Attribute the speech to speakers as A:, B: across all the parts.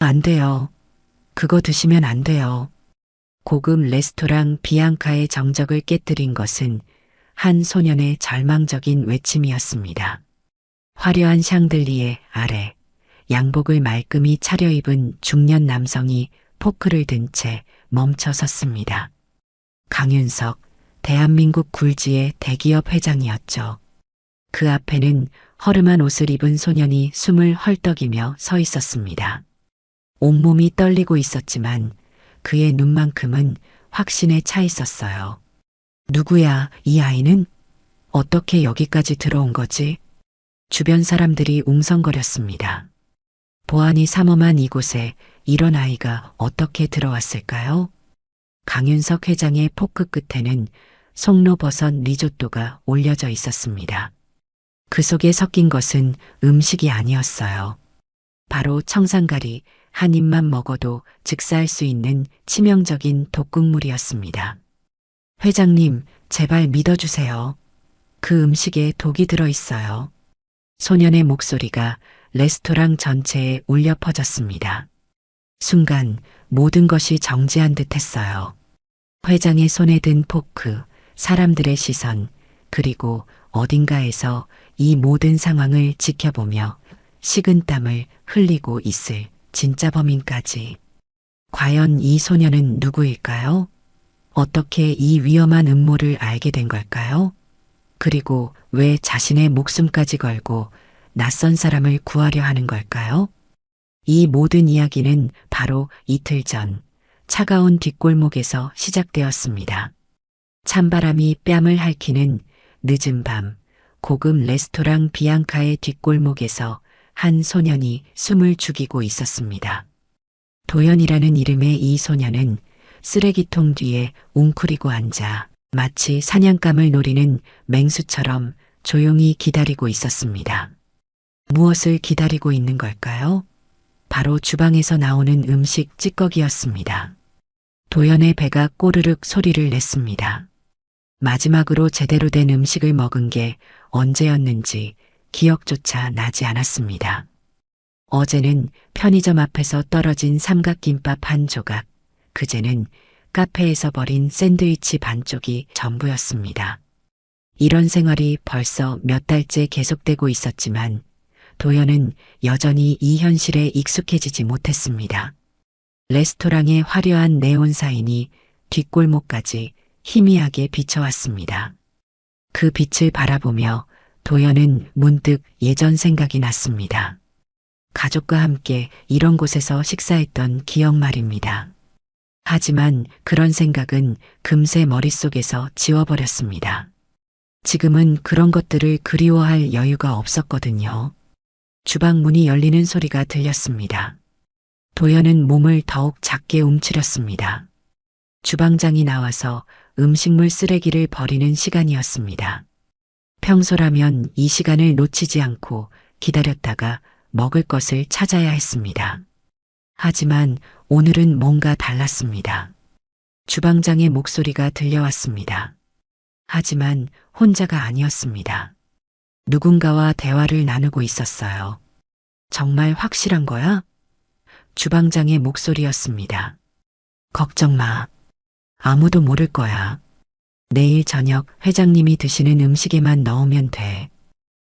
A: 안 돼요. 그거 드시면 안 돼요. 고급 레스토랑 비앙카의 정적을 깨뜨린 것은 한 소년의 절망적인 외침이었습니다. 화려한 샹들리에 아래 양복을 말끔히 차려입은 중년 남성이 포크를 든 채 멈춰 섰습니다. 강윤석, 대한민국 굴지의 대기업 회장이었죠. 그 앞에는 허름한 옷을 입은 소년이 숨을 헐떡이며 서 있었습니다. 온몸이 떨리고 있었지만 그의 눈만큼은 확신에 차 있었어요. 누구야, 이 아이는? 어떻게 여기까지 들어온 거지? 주변 사람들이 웅성거렸습니다. 보안이 삼엄한 이곳에 이런 아이가 어떻게 들어왔을까요? 강윤석 회장의 포크 끝에는 송로버섯 리조또가 올려져 있었습니다. 그 속에 섞인 것은 음식이 아니었어요. 바로 청산가리 한 입만 먹어도 즉사할 수 있는 치명적인 독극물이었습니다. 회장님, 제발 믿어주세요. 그 음식에 독이 들어있어요. 소년의 목소리가 레스토랑 전체에 울려 퍼졌습니다. 순간 모든 것이 정지한 듯 했어요. 회장의 손에 든 포크, 사람들의 시선, 그리고 어딘가에서 이 모든 상황을 지켜보며 식은땀을 흘리고 있을 진짜 범인까지. 과연 이 소년은 누구일까요? 어떻게 이 위험한 음모를 알게 된 걸까요? 그리고 왜 자신의 목숨까지 걸고 낯선 사람을 구하려 하는 걸까요? 이 모든 이야기는 바로 이틀 전 차가운 뒷골목에서 시작되었습니다. 찬바람이 뺨을 핥히는 늦은 밤, 고급 레스토랑 비앙카의 뒷골목에서 한 소년이 숨을 죽이고 있었습니다. 도연이라는 이름의 이 소년은 쓰레기통 뒤에 웅크리고 앉아 마치 사냥감을 노리는 맹수처럼 조용히 기다리고 있었습니다. 무엇을 기다리고 있는 걸까요? 바로 주방에서 나오는 음식 찌꺼기였습니다. 도연의 배가 꼬르륵 소리를 냈습니다. 마지막으로 제대로 된 음식을 먹은 게 언제였는지 기억조차 나지 않았습니다. 어제는 편의점 앞에서 떨어진 삼각김밥 한 조각, 그제는 카페에서 버린 샌드위치 반쪽이 전부였습니다. 이런 생활이 벌써 몇 달째 계속되고 있었지만 도연은 여전히 이 현실에 익숙해지지 못했습니다. 레스토랑의 화려한 네온 사인이 뒷골목까지 희미하게 비춰왔습니다. 그 빛을 바라보며 도연은 문득 예전 생각이 났습니다. 가족과 함께 이런 곳에서 식사했던 기억 말입니다. 하지만 그런 생각은 금세 머릿속에서 지워버렸습니다. 지금은 그런 것들을 그리워할 여유가 없었거든요. 주방 문이 열리는 소리가 들렸습니다. 도연은 몸을 더욱 작게 움츠렸습니다. 주방장이 나와서 음식물 쓰레기를 버리는 시간이었습니다. 평소라면 이 시간을 놓치지 않고 기다렸다가 먹을 것을 찾아야 했습니다. 하지만 오늘은 뭔가 달랐습니다. 주방장의 목소리가 들려왔습니다. 하지만 혼자가 아니었습니다. 누군가와 대화를 나누고 있었어요. 정말 확실한 거야? 주방장의 목소리였습니다. 걱정 마. 아무도 모를 거야. 내일 저녁 회장님이 드시는 음식에만 넣으면 돼.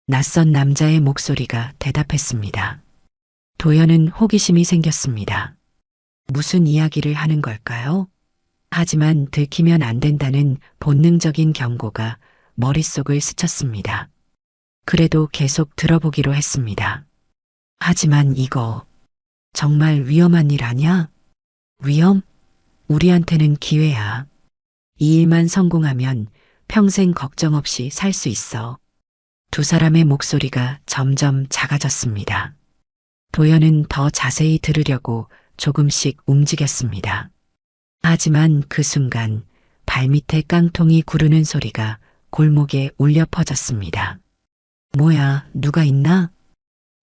A: 낯선 남자의 목소리가 대답했습니다. 도연은 호기심이 생겼습니다. 무슨 이야기를 하는 걸까요? 하지만 들키면 안 된다는 본능적인 경고가 머릿속을 스쳤습니다. 그래도 계속 들어보기로 했습니다. 하지만 이거 정말 위험한 일 아냐? 위험? 우리한테는 기회야. 이 일만 성공하면 평생 걱정 없이 살 수 있어. 두 사람의 목소리가 점점 작아졌습니다. 도연은 더 자세히 들으려고 조금씩 움직였습니다. 하지만 그 순간 발밑에 깡통이 구르는 소리가 골목에 울려 퍼졌습니다. 뭐야, 누가 있나?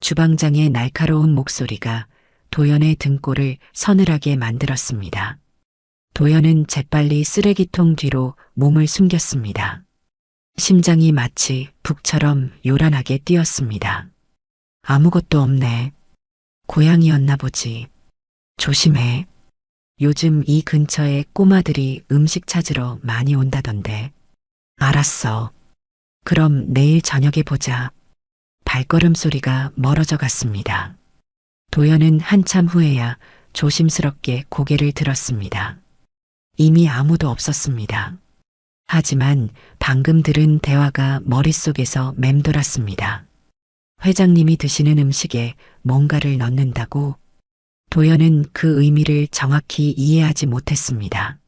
A: 주방장의 날카로운 목소리가 도연의 등골을 서늘하게 만들었습니다. 도연은 재빨리 쓰레기통 뒤로 몸을 숨겼습니다. 심장이 마치 북처럼 요란하게 뛰었습니다. 아무것도 없네. 고양이였나 보지. 조심해. 요즘 이 근처에 꼬마들이 음식 찾으러 많이 온다던데. 알았어. 그럼 내일 저녁에 보자. 발걸음 소리가 멀어져 갔습니다. 도연은 한참 후에야 조심스럽게 고개를 들었습니다. 이미 아무도 없었습니다. 하지만 방금 들은 대화가 머릿속에서 맴돌았습니다. 회장님이 드시는 음식에 뭔가를 넣는다고. 도연은 그 의미를 정확히 이해하지 못했습니다.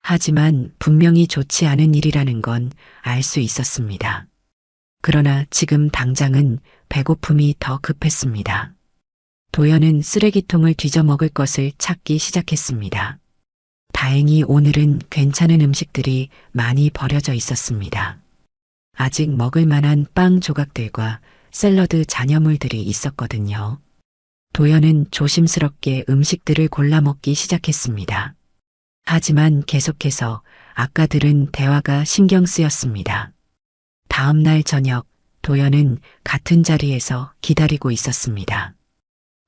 A: 하지만 분명히 좋지 않은 일이라는 건 알 수 있었습니다. 그러나 지금 당장은 배고픔이 더 급했습니다. 도연은 쓰레기통을 뒤져 먹을 것을 찾기 시작했습니다. 다행히 오늘은 괜찮은 음식들이 많이 버려져 있었습니다. 아직 먹을 만한 빵 조각들과 샐러드 잔여물들이 있었거든요. 도연은 조심스럽게 음식들을 골라 먹기 시작했습니다. 하지만 계속해서 아까 들은 대화가 신경 쓰였습니다. 다음 날 저녁 도연은 같은 자리에서 기다리고 있었습니다.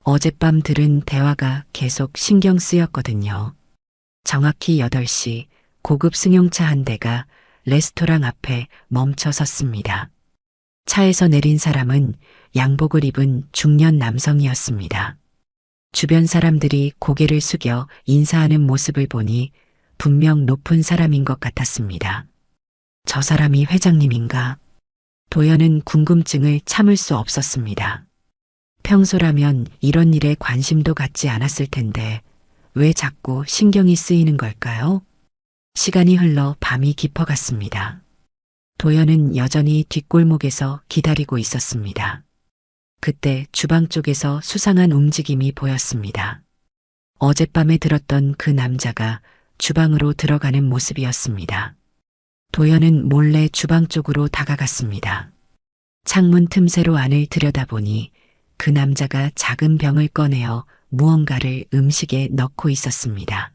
A: 어젯밤 들은 대화가 계속 신경 쓰였거든요. 정확히 8시 고급 승용차 한 대가 레스토랑 앞에 멈춰 섰습니다. 차에서 내린 사람은 양복을 입은 중년 남성이었습니다. 주변 사람들이 고개를 숙여 인사하는 모습을 보니 분명 높은 사람인 것 같았습니다. 저 사람이 회장님인가? 도연은 궁금증을 참을 수 없었습니다. 평소라면 이런 일에 관심도 갖지 않았을 텐데 왜 자꾸 신경이 쓰이는 걸까요? 시간이 흘러 밤이 깊어갔습니다. 도연은 여전히 뒷골목에서 기다리고 있었습니다. 그때 주방 쪽에서 수상한 움직임이 보였습니다. 어젯밤에 들었던 그 남자가 주방으로 들어가는 모습이었습니다. 도연은 몰래 주방 쪽으로 다가갔습니다. 창문 틈새로 안을 들여다보니 그 남자가 작은 병을 꺼내어 무언가를 음식에 넣고 있었습니다.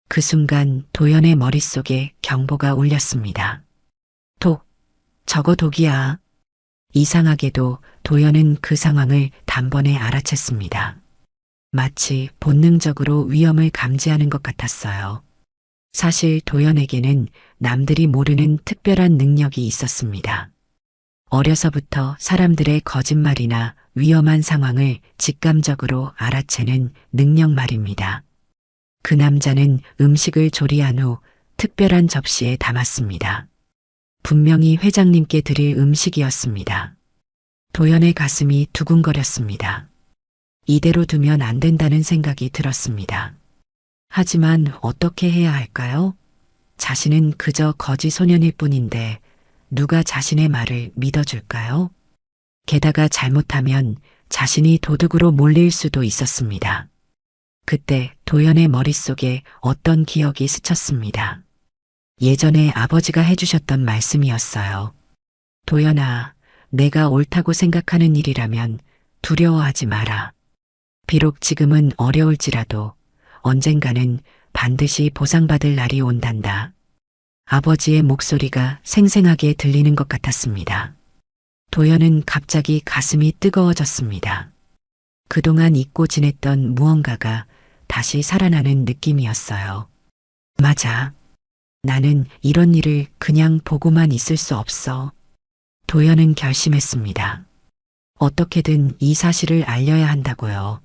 A: 그 순간 도연의 머릿속에 경보가 울렸습니다. 독, 저거 독이야. 이상하게도 도연은 그 상황을 단번에 알아챘습니다. 마치 본능적으로 위험을 감지하는 것 같았어요. 사실 도연에게는 남들이 모르는 특별한 능력이 있었습니다. 어려서부터 사람들의 거짓말이나 위험한 상황을 직감적으로 알아채는 능력 말입니다. 그 남자는 음식을 조리한 후 특별한 접시에 담았습니다. 분명히 회장님께 드릴 음식이었습니다. 도연의 가슴이 두근거렸습니다. 이대로 두면 안 된다는 생각이 들었습니다. 하지만 어떻게 해야 할까요? 자신은 그저 거지 소년일 뿐인데 누가 자신의 말을 믿어줄까요? 게다가 잘못하면 자신이 도둑으로 몰릴 수도 있었습니다. 그때 도연의 머릿속에 어떤 기억이 스쳤습니다. 예전에 아버지가 해주셨던 말씀이었어요. 도연아, 내가 옳다고 생각하는 일이라면 두려워하지 마라. 비록 지금은 어려울지라도 언젠가는 반드시 보상받을 날이 온단다. 아버지의 목소리가 생생하게 들리는 것 같았습니다. 도연은 갑자기 가슴이 뜨거워졌습니다. 그동안 잊고 지냈던 무언가가 다시 살아나는 느낌이었어요. 맞아. 나는 이런 일을 그냥 보고만 있을 수 없어. 도연은 결심했습니다. 어떻게든 이 사실을 알려야 한다고요.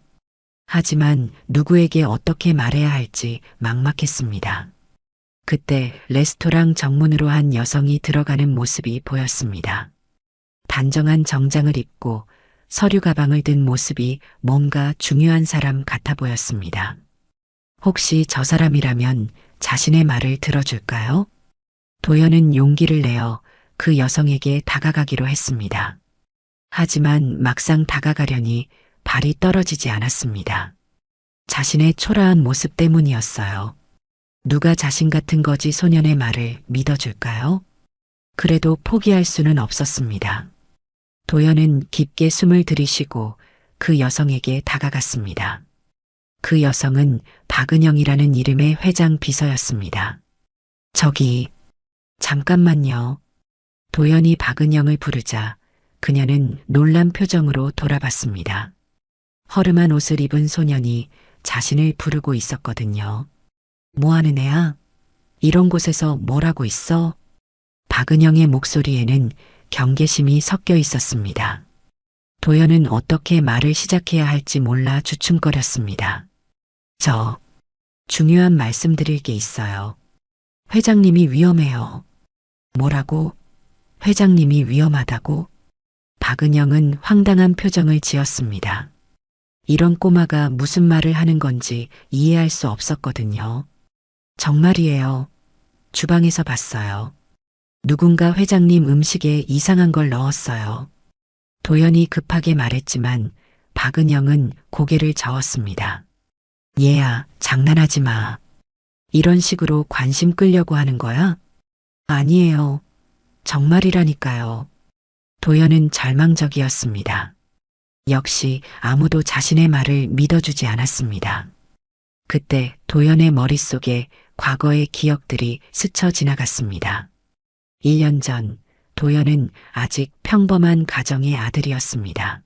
A: 하지만 누구에게 어떻게 말해야 할지 막막했습니다. 그때 레스토랑 정문으로 한 여성이 들어가는 모습이 보였습니다. 단정한 정장을 입고 서류 가방을 든 모습이 뭔가 중요한 사람 같아 보였습니다. 혹시 저 사람이라면 자신의 말을 들어줄까요? 도연은 용기를 내어 그 여성에게 다가가기로 했습니다. 하지만 막상 다가가려니 발이 떨어지지 않았습니다. 자신의 초라한 모습 때문이었어요. 누가 자신 같은 거지 소년의 말을 믿어줄까요? 그래도 포기할 수는 없었습니다. 도연은 깊게 숨을 들이쉬고 그 여성에게 다가갔습니다. 그 여성은 박은영이라는 이름의 회장 비서였습니다. 저기, 잠깐만요. 도연이 박은영을 부르자 그녀는 놀란 표정으로 돌아봤습니다. 허름한 옷을 입은 소년이 자신을 부르고 있었거든요. 뭐 하는 애야? 이런 곳에서 뭘 하고 있어? 박은영의 목소리에는 경계심이 섞여 있었습니다. 도연은 어떻게 말을 시작해야 할지 몰라 주춤거렸습니다. 저, 중요한 말씀드릴 게 있어요. 회장님이 위험해요. 뭐라고? 회장님이 위험하다고? 박은영은 황당한 표정을 지었습니다. 이런 꼬마가 무슨 말을 하는 건지 이해할 수 없었거든요. 정말이에요. 주방에서 봤어요. 누군가 회장님 음식에 이상한 걸 넣었어요. 도연이 급하게 말했지만 박은영은 고개를 저었습니다. 얘야, 장난하지 마. 이런 식으로 관심 끌려고 하는 거야? 아니에요. 정말이라니까요. 도연은 절망적이었습니다. 역시 아무도 자신의 말을 믿어주지 않았습니다. 그때 도연의 머릿속에 과거의 기억들이 스쳐 지나갔습니다. 1년 전 도연은 아직 평범한 가정의 아들이었습니다.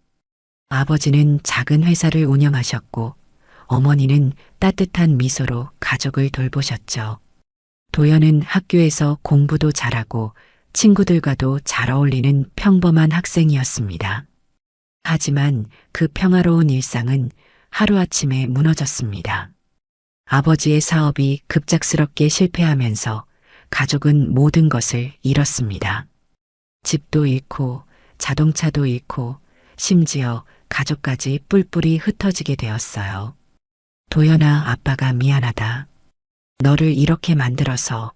A: 아버지는 작은 회사를 운영하셨고 어머니는 따뜻한 미소로 가족을 돌보셨죠. 도연은 학교에서 공부도 잘하고 친구들과도 잘 어울리는 평범한 학생이었습니다. 하지만 그 평화로운 일상은 하루아침에 무너졌습니다. 아버지의 사업이 급작스럽게 실패하면서 가족은 모든 것을 잃었습니다. 집도 잃고 자동차도 잃고 심지어 가족까지 뿔뿔이 흩어지게 되었어요. 도연아, 아빠가 미안하다. 너를 이렇게 만들어서.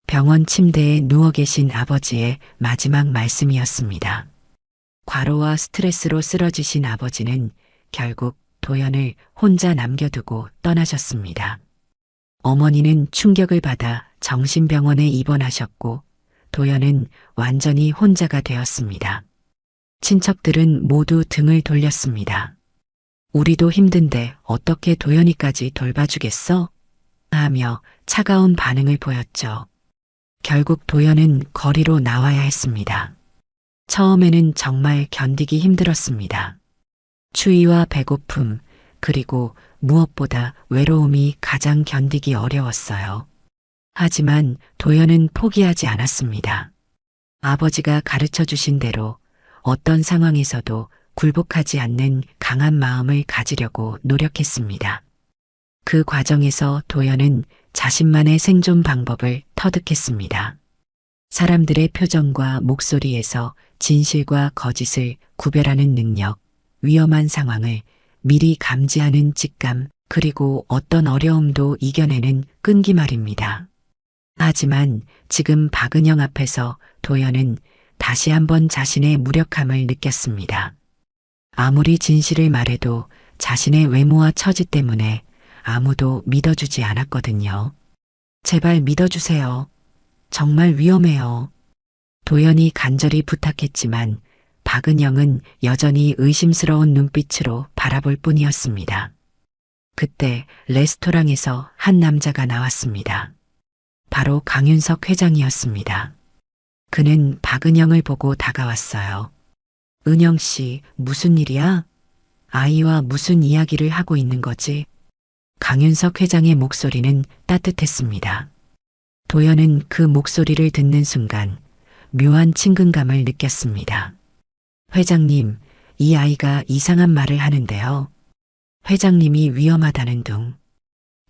A: 병원 침대에 누워 계신 아버지의 마지막 말씀이었습니다. 과로와 스트레스로 쓰러지신 아버지는 결국 도연을 혼자 남겨두고 떠나셨습니다. 어머니는 충격을 받아 정신병원에 입원하셨고 도연은 완전히 혼자가 되었습니다. 친척들은 모두 등을 돌렸습니다. 우리도 힘든데 어떻게 도연이까지 돌봐주겠어? 하며 차가운 반응을 보였죠. 결국 도연은 거리로 나와야 했습니다. 처음에는 정말 견디기 힘들었습니다. 추위와 배고픔, 그리고 무엇보다 외로움이 가장 견디기 어려웠어요. 하지만 도연은 포기하지 않았습니다. 아버지가 가르쳐 주신 대로 어떤 상황에서도 굴복하지 않는 강한 마음을 가지려고 노력했습니다. 그 과정에서 도연은 자신만의 생존 방법을 터득했습니다. 사람들의 표정과 목소리에서 진실과 거짓을 구별하는 능력, 위험한 상황을 미리 감지하는 직감, 그리고 어떤 어려움도 이겨내는 끈기 말입니다. 하지만 지금 박은영 앞에서 도연은 다시 한번 자신의 무력함을 느꼈습니다. 아무리 진실을 말해도 자신의 외모와 처지 때문에 아무도 믿어주지 않았거든요. 제발 믿어주세요. 정말 위험해요. 도연이 간절히 부탁했지만 박은영은 여전히 의심스러운 눈빛으로 바라볼 뿐이었습니다. 그때 레스토랑에서 한 남자가 나왔습니다. 바로 강윤석 회장이었습니다. 그는 박은영을 보고 다가왔어요. 은영 씨, 무슨 일이야? 아이와 무슨 이야기를 하고 있는 거지? 강윤석 회장의 목소리는 따뜻했습니다. 도연은 그 목소리를 듣는 순간 묘한 친근감을 느꼈습니다. 회장님, 이 아이가 이상한 말을 하는데요. 회장님이 위험하다는 둥.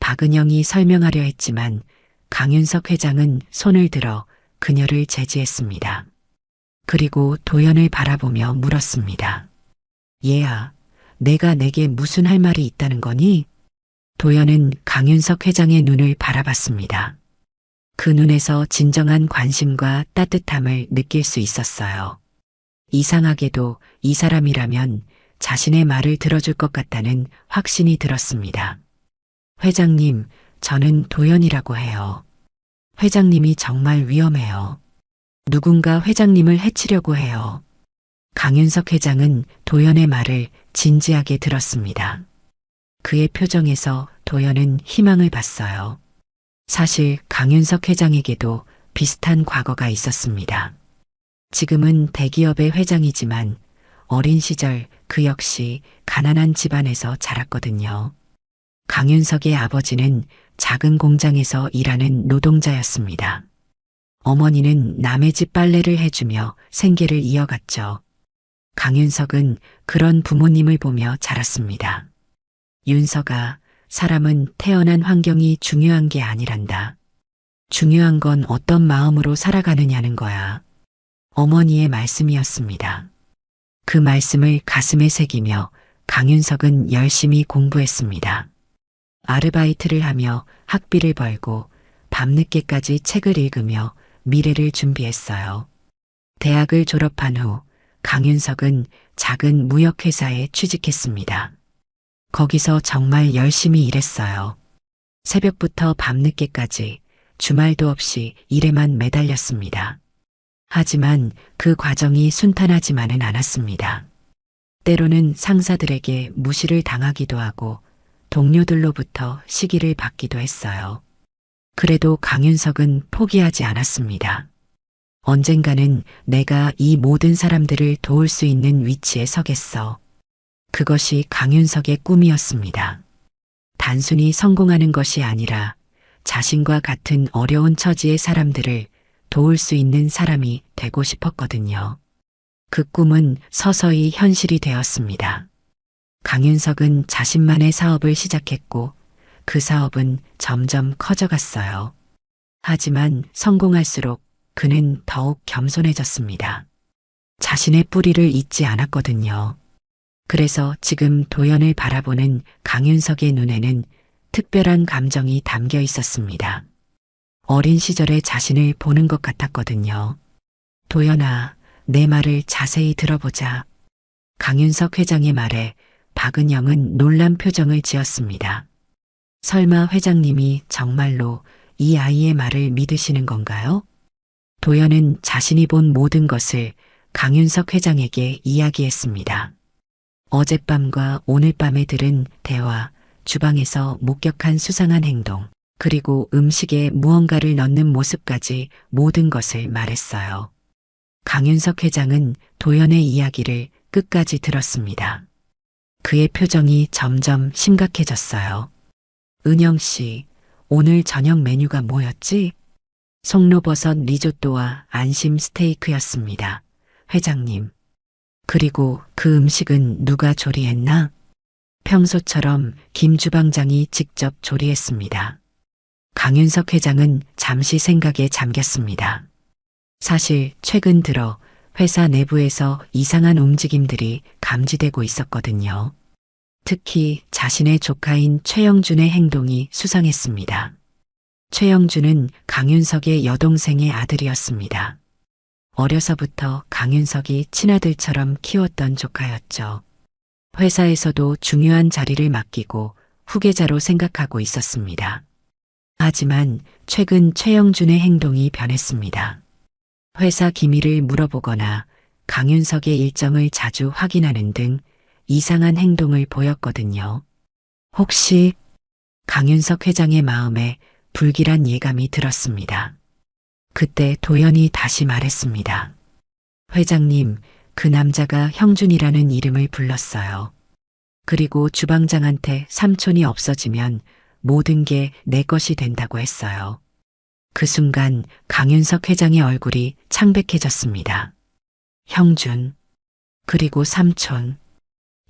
A: 박은영이 설명하려 했지만 강윤석 회장은 손을 들어 그녀를 제지했습니다. 그리고 도연을 바라보며 물었습니다. 얘야, 내가 내게 무슨 할 말이 있다는 거니? 도연은 강윤석 회장의 눈을 바라봤습니다. 그 눈에서 진정한 관심과 따뜻함을 느낄 수 있었어요. 이상하게도 이 사람이라면 자신의 말을 들어줄 것 같다는 확신이 들었습니다. 회장님, 저는 도연이라고 해요. 회장님이 정말 위험해요. 누군가 회장님을 해치려고 해요. 강윤석 회장은 도연의 말을 진지하게 들었습니다. 그의 표정에서 도연은 희망을 봤어요. 사실 강윤석 회장에게도 비슷한 과거가 있었습니다. 지금은 대기업의 회장이지만 어린 시절 그 역시 가난한 집안에서 자랐거든요. 강윤석의 아버지는 작은 공장에서 일하는 노동자였습니다. 어머니는 남의 집 빨래를 해주며 생계를 이어갔죠. 강윤석은 그런 부모님을 보며 자랐습니다. 윤석아, 사람은 태어난 환경이 중요한 게 아니란다. 중요한 건 어떤 마음으로 살아가느냐는 거야. 어머니의 말씀이었습니다. 그 말씀을 가슴에 새기며 강윤석은 열심히 공부했습니다. 아르바이트를 하며 학비를 벌고 밤늦게까지 책을 읽으며 미래를 준비했어요. 대학을 졸업한 후 강윤석은 작은 무역회사에 취직했습니다. 거기서 정말 열심히 일했어요. 새벽부터 밤늦게까지 주말도 없이 일에만 매달렸습니다. 하지만 그 과정이 순탄하지만은 않았습니다. 때로는 상사들에게 무시를 당하기도 하고 동료들로부터 시기를 받기도 했어요. 그래도 강윤석은 포기하지 않았습니다. 언젠가는 내가 이 모든 사람들을 도울 수 있는 위치에 서겠어. 그것이 강윤석의 꿈이었습니다. 단순히 성공하는 것이 아니라 자신과 같은 어려운 처지의 사람들을 도울 수 있는 사람이 되고 싶었거든요. 그 꿈은 서서히 현실이 되었습니다. 강윤석은 자신만의 사업을 시작했고 그 사업은 점점 커져갔어요. 하지만 성공할수록 그는 더욱 겸손해졌습니다. 자신의 뿌리를 잊지 않았거든요. 그래서 지금 도연을 바라보는 강윤석의 눈에는 특별한 감정이 담겨 있었습니다. 어린 시절의 자신을 보는 것 같았거든요. 도연아, 내 말을 자세히 들어보자. 강윤석 회장의 말에 박은영은 놀란 표정을 지었습니다. 설마 회장님이 정말로 이 아이의 말을 믿으시는 건가요? 도연은 자신이 본 모든 것을 강윤석 회장에게 이야기했습니다. 어젯밤과 오늘 밤에 들은 대화, 주방에서 목격한 수상한 행동, 그리고 음식에 무언가를 넣는 모습까지 모든 것을 말했어요. 강윤석 회장은 도연의 이야기를 끝까지 들었습니다. 그의 표정이 점점 심각해졌어요. 은영 씨, 오늘 저녁 메뉴가 뭐였지? 송로버섯 리조또와 안심 스테이크였습니다. 회장님. 그리고 그 음식은 누가 조리했나? 평소처럼 김 주방장이 직접 조리했습니다. 강윤석 회장은 잠시 생각에 잠겼습니다. 사실 최근 들어 회사 내부에서 이상한 움직임들이 감지되고 있었거든요. 특히 자신의 조카인 최영준의 행동이 수상했습니다. 최영준은 강윤석의 여동생의 아들이었습니다. 어려서부터 강윤석이 친아들처럼 키웠던 조카였죠. 회사에서도 중요한 자리를 맡기고 후계자로 생각하고 있었습니다. 하지만 최근 최영준의 행동이 변했습니다. 회사 기밀을 물어보거나 강윤석의 일정을 자주 확인하는 등 이상한 행동을 보였거든요. 혹시 강윤석 회장의 마음에 불길한 예감이 들었습니다. 그때 도연이 다시 말했습니다. 회장님, 그 남자가 형준이라는 이름을 불렀어요. 그리고 주방장한테 삼촌이 없어지면 모든 게 내 것이 된다고 했어요. 그 순간 강윤석 회장의 얼굴이 창백해졌습니다. 형준, 그리고 삼촌,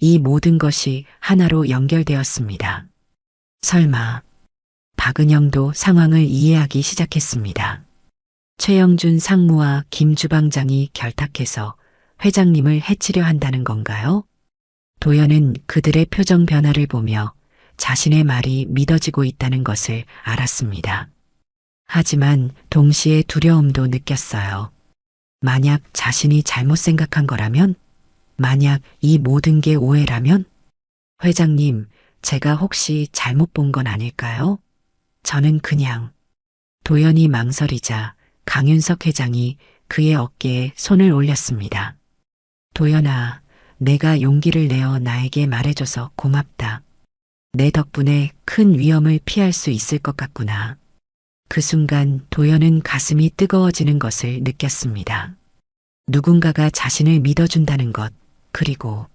A: 이 모든 것이 하나로 연결되었습니다. 설마 박은영도 상황을 이해하기 시작했습니다. 최영준 상무와 김 주방장이 결탁해서 회장님을 해치려 한다는 건가요? 도연은 그들의 표정 변화를 보며 자신의 말이 믿어지고 있다는 것을 알았습니다. 하지만 동시에 두려움도 느꼈어요. 만약 자신이 잘못 생각한 거라면? 만약 이 모든 게 오해라면? 회장님, 제가 혹시 잘못 본 건 아닐까요? 저는 그냥. 도연이 망설이자 강윤석 회장이 그의 어깨에 손을 올렸습니다. 도연아, 내가 용기를 내어 나에게 말해줘서 고맙다. 내 덕분에 큰 위험을 피할 수 있을 것 같구나. 그 순간 도연은 가슴이 뜨거워지는 것을 느꼈습니다. 누군가가 자신을 믿어준다는 것, 그리고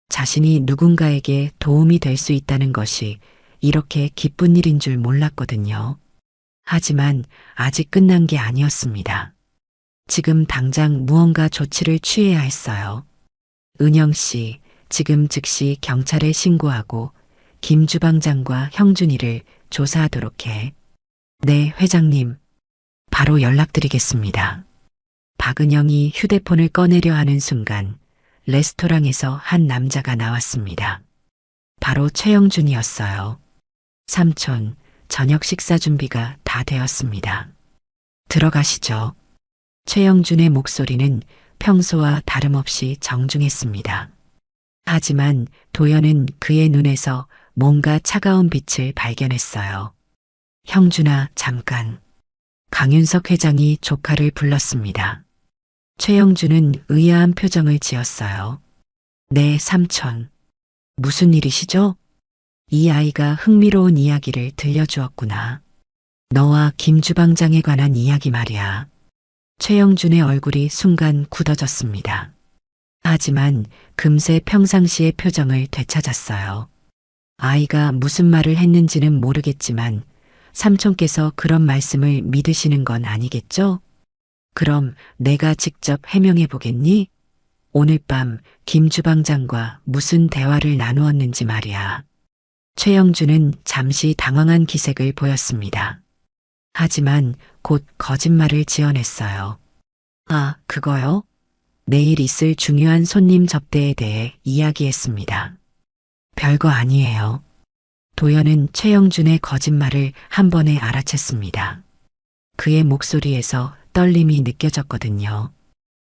A: 자신이 누군가에게 도움이 될 수 있다는 것이 이렇게 기쁜 일인 줄 몰랐거든요. 하지만 아직 끝난 게 아니었습니다. 지금 당장 무언가 조치를 취해야 했어요. 은영 씨, 지금 즉시 경찰에 신고하고 김 주방장과 형준이를 조사하도록 해. 네, 회장님. 바로 연락드리겠습니다. 박은영이 휴대폰을 꺼내려 하는 순간 레스토랑에서 한 남자가 나왔습니다. 바로 최영준이었어요. 삼촌, 저녁 식사 준비가 다 되었습니다. 들어가시죠. 최영준의 목소리는 평소와 다름없이 정중했습니다. 하지만 도연은 그의 눈에서 뭔가 차가운 빛을 발견했어요. 형준아, 잠깐. 강윤석 회장이 조카를 불렀습니다. 최영준은 의아한 표정을 지었어요. 네, 삼촌. 무슨 일이시죠? 이 아이가 흥미로운 이야기를 들려주었구나. 너와 김 주방장에 관한 이야기 말이야. 최영준의 얼굴이 순간 굳어졌습니다. 하지만 금세 평상시의 표정을 되찾았어요. 아이가 무슨 말을 했는지는 모르겠지만 삼촌께서 그런 말씀을 믿으시는 건 아니겠죠? 그럼 내가 직접 해명해 보겠니? 오늘 밤 김 주방장과 무슨 대화를 나누었는지 말이야. 최영준은 잠시 당황한 기색을 보였습니다. 하지만 곧 거짓말을 지어냈어요. 아, 그거요? 내일 있을 중요한 손님 접대에 대해 이야기했습니다. 별거 아니에요. 도연은 최영준의 거짓말을 한 번에 알아챘습니다. 그의 목소리에서 떨림이 느껴졌거든요.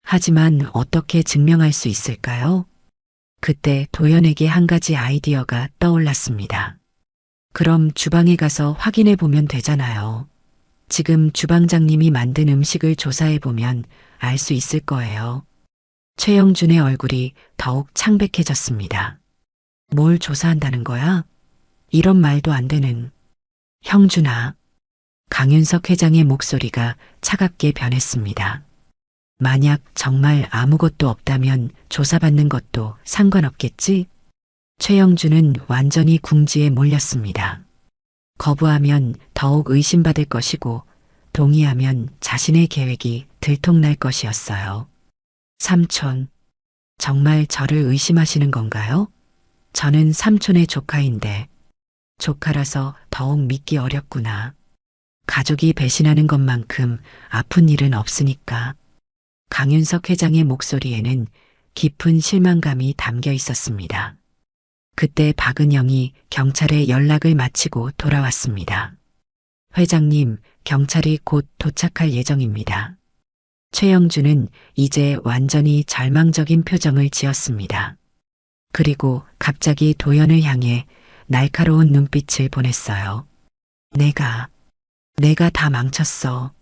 A: 하지만 어떻게 증명할 수 있을까요? 그때 도연에게 한 가지 아이디어가 떠올랐습니다. 그럼 주방에 가서 확인해 보면 되잖아요. 지금 주방장님이 만든 음식을 조사해 보면 알 수 있을 거예요. 최영준의 얼굴이 더욱 창백해졌습니다. 뭘 조사한다는 거야? 이런 말도 안 되는. 형준아. 강윤석 회장의 목소리가 차갑게 변했습니다. 만약 정말 아무것도 없다면 조사받는 것도 상관없겠지? 최영준은 완전히 궁지에 몰렸습니다. 거부하면 더욱 의심받을 것이고 동의하면 자신의 계획이 들통날 것이었어요. 삼촌, 정말 저를 의심하시는 건가요? 저는 삼촌의 조카인데 조카라서 더욱 믿기 어렵구나. 가족이 배신하는 것만큼 아픈 일은 없으니까. 강윤석 회장의 목소리에는 깊은 실망감이 담겨 있었습니다. 그때 박은영이 경찰에 연락을 마치고 돌아왔습니다. 회장님, 경찰이 곧 도착할 예정입니다. 최영준은 이제 완전히 절망적인 표정을 지었습니다. 그리고 갑자기 도연을 향해 날카로운 눈빛을 보냈어요. 내가 다 망쳤어.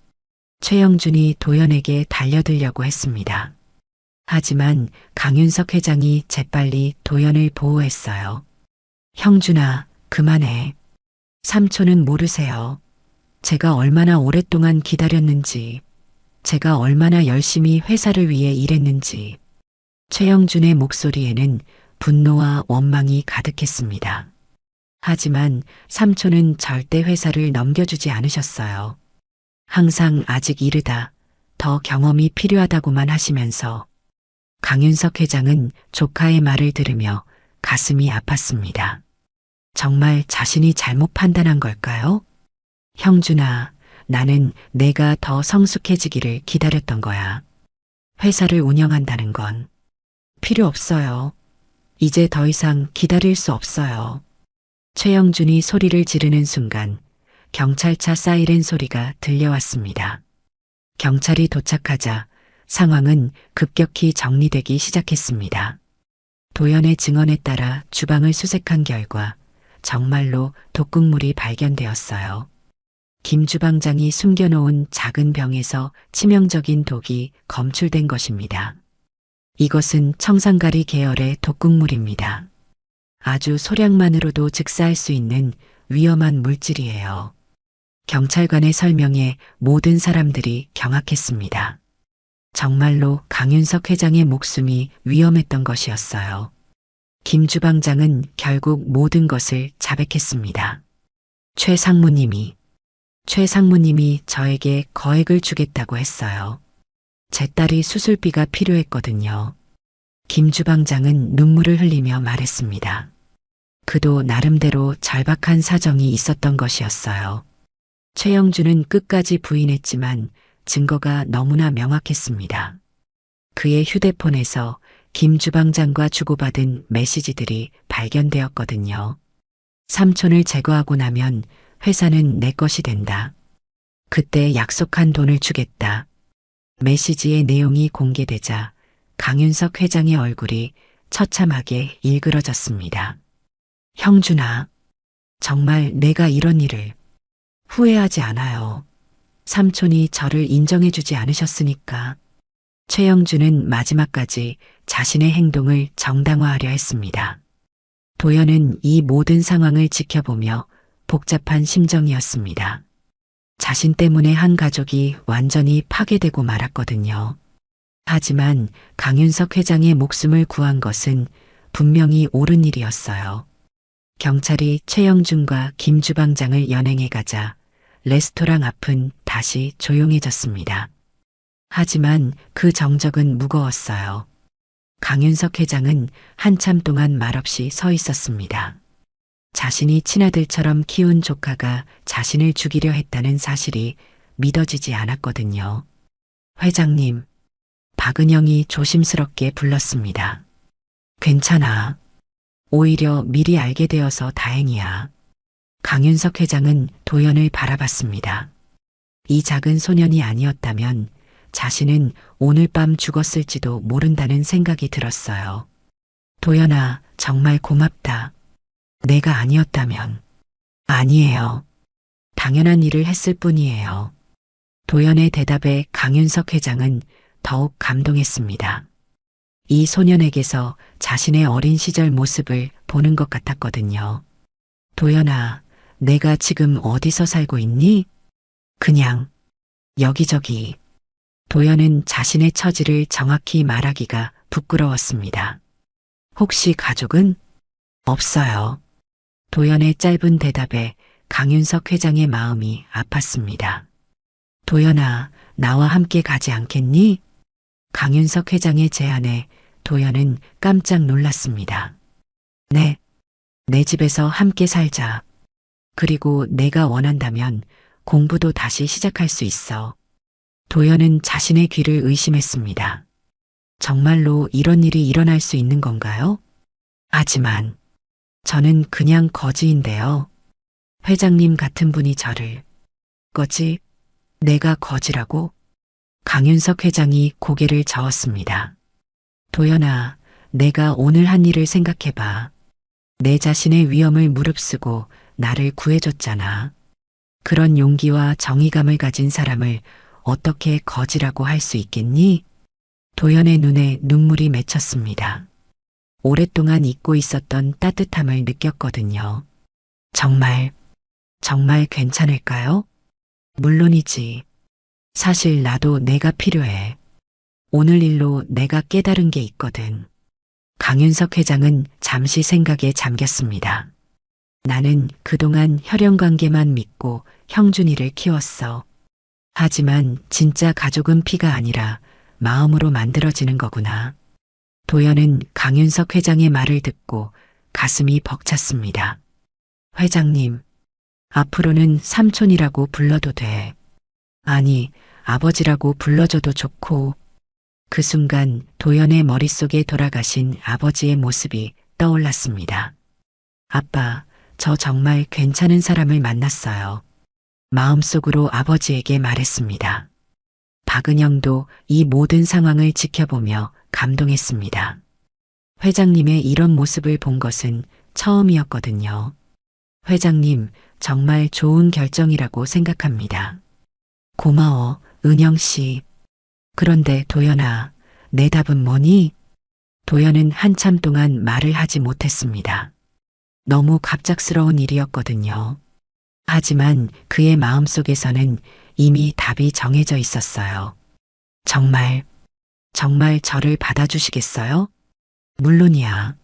A: 최영준이 도연에게 달려들려고 했습니다. 하지만 강윤석 회장이 재빨리 도연을 보호했어요. 형준아, 그만해. 삼촌은 모르세요. 제가 얼마나 오랫동안 기다렸는지, 제가 얼마나 열심히 회사를 위해 일했는지. 최영준의 목소리에는 분노와 원망이 가득했습니다. 하지만 삼촌은 절대 회사를 넘겨주지 않으셨어요. 항상 아직 이르다, 더 경험이 필요하다고만 하시면서. 강윤석 회장은 조카의 말을 들으며 가슴이 아팠습니다. 정말 자신이 잘못 판단한 걸까요? 형준아, 나는 내가 더 성숙해지기를 기다렸던 거야. 회사를 운영한다는 건 필요 없어요. 이제 더 이상 기다릴 수 없어요. 최영준이 소리를 지르는 순간 경찰차 사이렌 소리가 들려왔습니다. 경찰이 도착하자 상황은 급격히 정리되기 시작했습니다. 도연의 증언에 따라 주방을 수색한 결과 정말로 독극물이 발견되었어요. 김 주방장이 숨겨놓은 작은 병에서 치명적인 독이 검출된 것입니다. 이것은 청산가리 계열의 독극물입니다. 아주 소량만으로도 즉사할 수 있는 위험한 물질이에요. 경찰관의 설명에 모든 사람들이 경악했습니다. 정말로 강윤석 회장의 목숨이 위험했던 것이었어요. 김 주방장은 결국 모든 것을 자백했습니다. 최 상무님이 저에게 거액을 주겠다고 했어요. 제 딸이 수술비가 필요했거든요. 김 주방장은 눈물을 흘리며 말했습니다. 그도 나름대로 절박한 사정이 있었던 것이었어요. 최영주는 끝까지 부인했지만 증거가 너무나 명확했습니다. 그의 휴대폰에서 김 주방장과 주고받은 메시지들이 발견되었거든요. 삼촌을 제거하고 나면 회사는 내 것이 된다. 그때 약속한 돈을 주겠다. 메시지의 내용이 공개되자 강윤석 회장의 얼굴이 처참하게 일그러졌습니다. 형준아, 정말 내가 이런 일을 후회하지 않아요. 삼촌이 저를 인정해주지 않으셨으니까. 최영주는 마지막까지 자신의 행동을 정당화하려 했습니다. 도연은 이 모든 상황을 지켜보며 복잡한 심정이었습니다. 자신 때문에 한 가족이 완전히 파괴되고 말았거든요. 하지만 강윤석 회장의 목숨을 구한 것은 분명히 옳은 일이었어요. 경찰이 최영준과 김 주방장을 연행해 가자 레스토랑 앞은 다시 조용해졌습니다. 하지만 그 정적은 무거웠어요. 강윤석 회장은 한참 동안 말없이 서 있었습니다. 자신이 친아들처럼 키운 조카가 자신을 죽이려 했다는 사실이 믿어지지 않았거든요. 회장님, 박은영이 조심스럽게 불렀습니다. 괜찮아. 오히려 미리 알게 되어서 다행이야. 강윤석 회장은 도연을 바라봤습니다. 이 작은 소년이 아니었다면 자신은 오늘 밤 죽었을지도 모른다는 생각이 들었어요. 도연아, 정말 고맙다. 내가 아니었다면. 아니에요. 당연한 일을 했을 뿐이에요. 도연의 대답에 강윤석 회장은 더욱 감동했습니다. 이 소년에게서 자신의 어린 시절 모습을 보는 것 같았거든요. 도연아, 내가 지금 어디서 살고 있니? 그냥 여기저기. 도연은 자신의 처지를 정확히 말하기가 부끄러웠습니다. 혹시 가족은? 없어요. 도연의 짧은 대답에 강윤석 회장의 마음이 아팠습니다. 도연아, 나와 함께 가지 않겠니? 강윤석 회장의 제안에 도연은 깜짝 놀랐습니다. 네, 내 집에서 함께 살자. 그리고 내가 원한다면 공부도 다시 시작할 수 있어. 도연은 자신의 귀를 의심했습니다. 정말로 이런 일이 일어날 수 있는 건가요? 하지만 저는 그냥 거지인데요. 회장님 같은 분이 저를 거지? 내가 거지라고? 강윤석 회장이 고개를 저었습니다. 도연아, 내가 오늘 한 일을 생각해봐. 내 자신의 위험을 무릅쓰고 나를 구해줬잖아. 그런 용기와 정의감을 가진 사람을 어떻게 거지라고 할 수 있겠니? 도연의 눈에 눈물이 맺혔습니다. 오랫동안 잊고 있었던 따뜻함을 느꼈거든요. 정말 괜찮을까요? 물론이지. 사실 나도 내가 필요해. 오늘 일로 내가 깨달은 게 있거든. 강윤석 회장은 잠시 생각에 잠겼습니다. 나는 그동안 혈연관계만 믿고 형준이를 키웠어. 하지만 진짜 가족은 피가 아니라 마음으로 만들어지는 거구나. 도연은 강윤석 회장의 말을 듣고 가슴이 벅찼습니다. 회장님, 앞으로는 삼촌이라고 불러도 돼. 아니, 아버지라고 불러줘도 좋고. 그 순간 도연의 머릿속에 돌아가신 아버지의 모습이 떠올랐습니다. 아빠, 저 정말 괜찮은 사람을 만났어요. 마음속으로 아버지에게 말했습니다. 박은영도 이 모든 상황을 지켜보며 감동했습니다. 회장님의 이런 모습을 본 것은 처음이었거든요. 회장님, 정말 좋은 결정이라고 생각합니다. 고마워, 은영 씨. 그런데 도연아, 내 답은 뭐니? 도연은 한참 동안 말을 하지 못했습니다. 너무 갑작스러운 일이었거든요. 하지만 그의 마음속에서는 이미 답이 정해져 있었어요. 정말 저를 받아주시겠어요? 물론이야.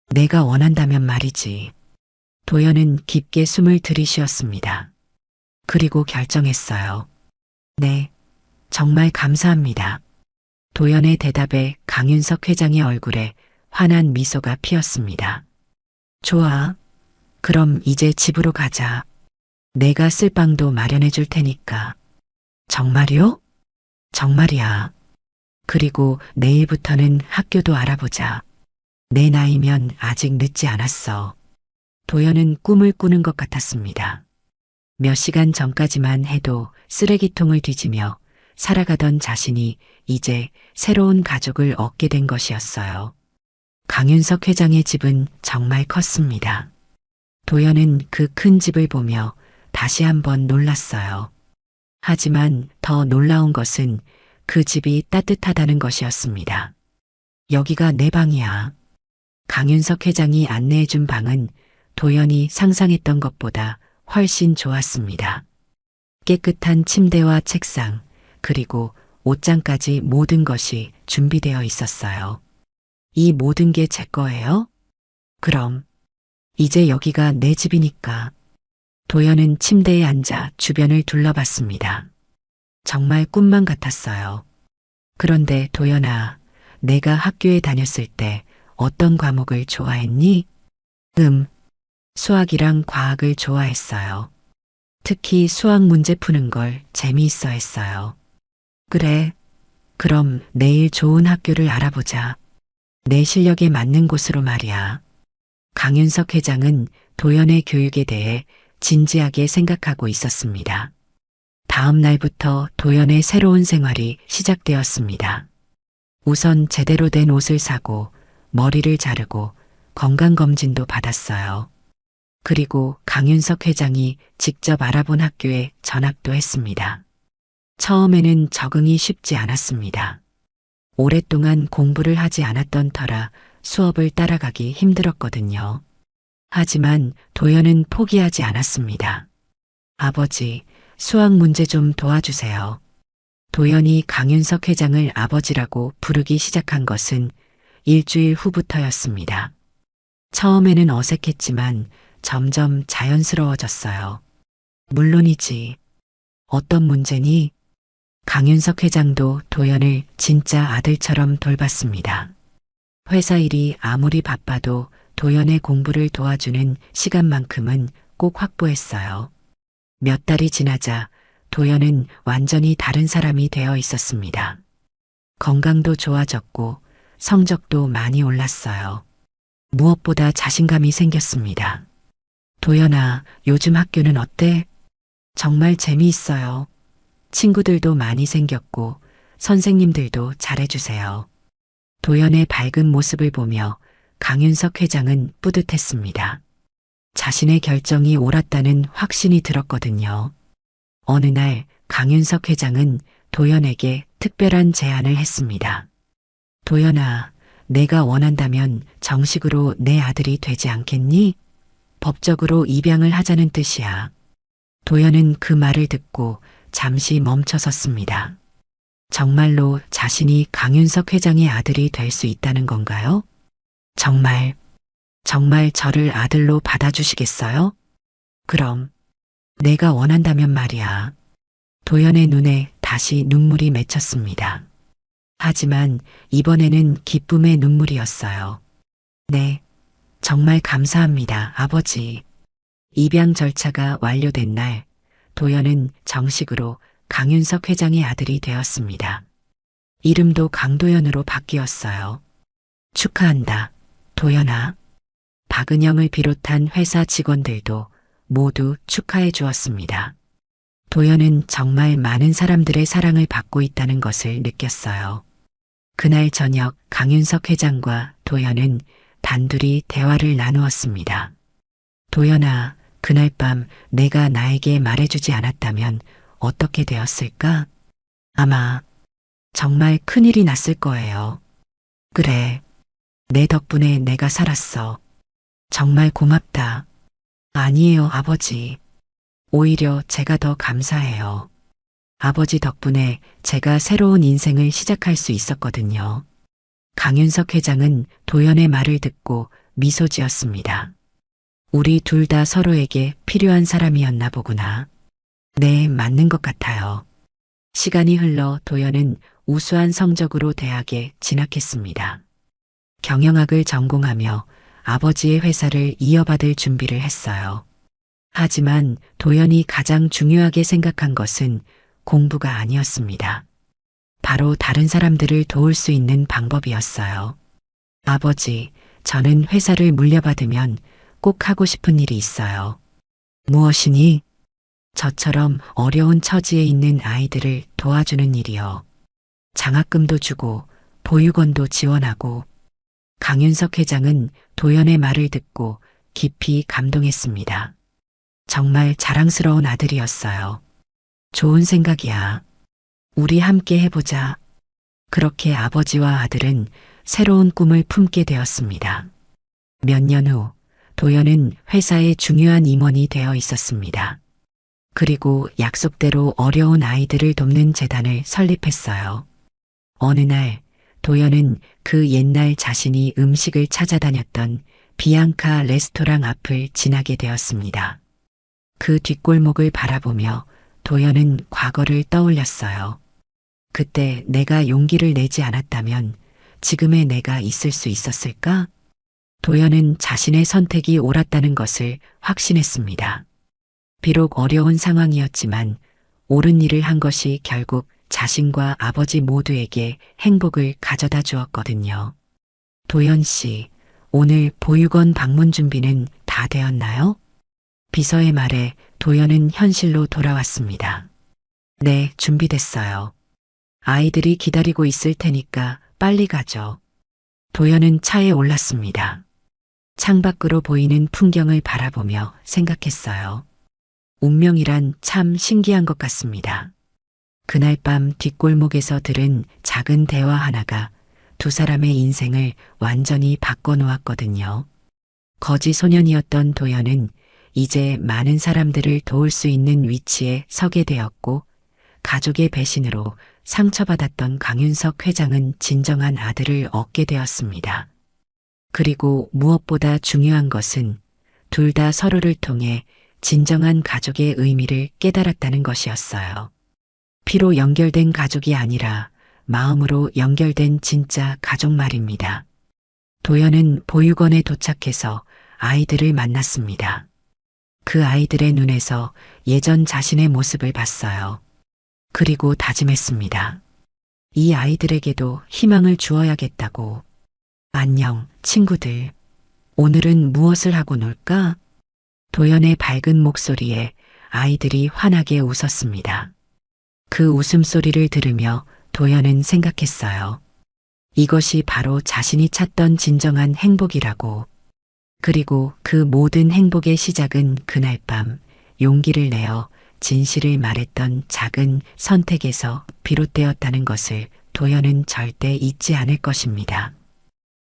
A: 내가 원한다면 말이지. 도연은 깊게 숨을 들이쉬었습니다. 그리고 결정했어요. 네, 정말 감사합니다. 도연의 대답에 강윤석 회장의 얼굴에 환한 미소가 피었습니다. 좋아. 그럼 이제 집으로 가자. 내가 쓸 방도 마련해 줄 테니까. 정말요? 정말이야. 그리고 내일부터는 학교도 알아보자. 내 나이면 아직 늦지 않았어. 도연은 꿈을 꾸는 것 같았습니다. 몇 시간 전까지만 해도 쓰레기통을 뒤지며 살아가던 자신이 이제 새로운 가족을 얻게 된 것이었어요. 강윤석 회장의 집은 정말 컸습니다. 도연은 그 큰 집을 보며 다시 한번 놀랐어요. 하지만 더 놀라운 것은 그 집이 따뜻하다는 것이었습니다. 여기가 내 방이야. 강윤석 회장이 안내해준 방은 도연이 상상했던 것보다 훨씬 좋았습니다. 깨끗한 침대와 책상, 그리고 옷장까지 모든 것이 준비되어 있었어요. 이 모든 게 제 거예요? 그럼 이제 여기가 내 집이니까. 도연은 침대에 앉아 주변을 둘러봤습니다. 정말 꿈만 같았어요. 그런데 도연아, 내가 학교에 다녔을 때 어떤 과목을 좋아했니? 수학이랑 과학을 좋아했어요. 특히 수학 문제 푸는 걸 재미있어 했어요. 그래, 그럼 내일 좋은 학교를 알아보자. 내 실력에 맞는 곳으로 말이야. 강윤석 회장은 도연의 교육에 대해 진지하게 생각하고 있었습니다. 다음 날부터 도연의 새로운 생활이 시작되었습니다. 우선 제대로 된 옷을 사고 머리를 자르고 건강검진도 받았어요. 그리고 강윤석 회장이 직접 알아본 학교에 전학도 했습니다. 처음에는 적응이 쉽지 않았습니다. 오랫동안 공부를 하지 않았던 터라 수업을 따라가기 힘들었거든요. 하지만 도연은 포기하지 않았습니다. 아버지, 수학 문제 좀 도와주세요. 도연이 강윤석 회장을 아버지라고 부르기 시작한 것은 일주일 후부터였습니다. 처음에는 어색했지만 점점 자연스러워졌어요. 물론이지. 어떤 문제니? 강윤석 회장도 도연을 진짜 아들처럼 돌봤습니다. 회사 일이 아무리 바빠도 도연의 공부를 도와주는 시간만큼은 꼭 확보했어요. 몇 달이 지나자 도연은 완전히 다른 사람이 되어 있었습니다. 건강도 좋아졌고 성적도 많이 올랐어요. 무엇보다 자신감이 생겼습니다. 도연아, 요즘 학교는 어때? 정말 재미있어요. 친구들도 많이 생겼고 선생님들도 잘해주세요. 도연의 밝은 모습을 보며 강윤석 회장은 뿌듯했습니다. 자신의 결정이 옳았다는 확신이 들었거든요. 어느 날 강윤석 회장은 도연에게 특별한 제안을 했습니다. 도연아, 내가 원한다면 정식으로 내 아들이 되지 않겠니? 법적으로 입양을 하자는 뜻이야. 도연은 그 말을 듣고 잠시 멈춰섰습니다. 정말로 자신이 강윤석 회장의 아들이 될 수 있다는 건가요? 정말 저를 아들로 받아주시겠어요? 그럼 내가 원한다면 말이야. 도연의 눈에 다시 눈물이 맺혔습니다. 하지만 이번에는 기쁨의 눈물이었어요. 네, 정말 감사합니다, 아버지. 입양 절차가 완료된 날, 도연은 정식으로 강윤석 회장의 아들이 되었습니다. 이름도 강도연으로 바뀌었어요. 축하한다, 도연아. 박은영을 비롯한 회사 직원들도 모두 축하해 주었습니다. 도연은 정말 많은 사람들의 사랑을 받고 있다는 것을 느꼈어요. 그날 저녁 강윤석 회장과 도연은 단둘이 대화를 나누었습니다. 도연아, 그날 밤 내가 나에게 말해주지 않았다면 어떻게 되었을까? 아마 정말 큰일이 났을 거예요. 그래, 내 덕분에 내가 살았어. 정말 고맙다. 아니에요, 아버지. 오히려 제가 더 감사해요. 아버지 덕분에 제가 새로운 인생을 시작할 수 있었거든요. 강윤석 회장은 도연의 말을 듣고 미소 지었습니다. 우리 둘 다 서로에게 필요한 사람이었나 보구나. 네, 맞는 것 같아요. 시간이 흘러 도연은 우수한 성적으로 대학에 진학했습니다. 경영학을 전공하며 아버지의 회사를 이어받을 준비를 했어요. 하지만 도연이 가장 중요하게 생각한 것은 공부가 아니었습니다. 바로 다른 사람들을 도울 수 있는 방법이었어요. 아버지, 저는 회사를 물려받으면 꼭 하고 싶은 일이 있어요. 무엇이니? 저처럼 어려운 처지에 있는 아이들을 도와주는 일이요. 장학금도 주고 보육원도 지원하고. 강윤석 회장은 도연의 말을 듣고 깊이 감동했습니다. 정말 자랑스러운 아들이었어요. 좋은 생각이야. 우리 함께 해보자. 그렇게 아버지와 아들은 새로운 꿈을 품게 되었습니다. 몇 년 후 도연은 회사의 중요한 임원이 되어 있었습니다. 그리고 약속대로 어려운 아이들을 돕는 재단을 설립했어요. 어느 날 도연은 그 옛날 자신이 음식을 찾아다녔던 비앙카 레스토랑 앞을 지나게 되었습니다. 그 뒷골목을 바라보며 도연은 과거를 떠올렸어요. 그때 내가 용기를 내지 않았다면 지금의 내가 있을 수 있었을까? 도연은 자신의 선택이 옳았다는 것을 확신했습니다. 비록 어려운 상황이었지만 옳은 일을 한 것이 결국 자신과 아버지 모두에게 행복을 가져다 주었거든요. 도연 씨, 오늘 보육원 방문 준비는 다 되었나요? 비서의 말에 도연은 현실로 돌아왔습니다. 네, 준비됐어요. 아이들이 기다리고 있을 테니까 빨리 가죠. 도연은 차에 올랐습니다. 창밖으로 보이는 풍경을 바라보며 생각했어요. 운명이란 참 신기한 것 같습니다. 그날 밤 뒷골목에서 들은 작은 대화 하나가 두 사람의 인생을 완전히 바꿔놓았거든요. 거지 소년이었던 도연은 이제 많은 사람들을 도울 수 있는 위치에 서게 되었고, 가족의 배신으로 상처받았던 강윤석 회장은 진정한 아들을 얻게 되었습니다. 그리고 무엇보다 중요한 것은 둘 다 서로를 통해 진정한 가족의 의미를 깨달았다는 것이었어요. 피로 연결된 가족이 아니라 마음으로 연결된 진짜 가족 말입니다. 도연은 보육원에 도착해서 아이들을 만났습니다. 그 아이들의 눈에서 예전 자신의 모습을 봤어요. 그리고 다짐했습니다. 이 아이들에게도 희망을 주어야겠다고. 안녕, 친구들. 오늘은 무엇을 하고 놀까? 도연의 밝은 목소리에 아이들이 환하게 웃었습니다. 그 웃음소리를 들으며 도연은 생각했어요. 이것이 바로 자신이 찾던 진정한 행복이라고. 그리고 그 모든 행복의 시작은 그날 밤 용기를 내어 진실을 말했던 작은 선택에서 비롯되었다는 것을 도연은 절대 잊지 않을 것입니다.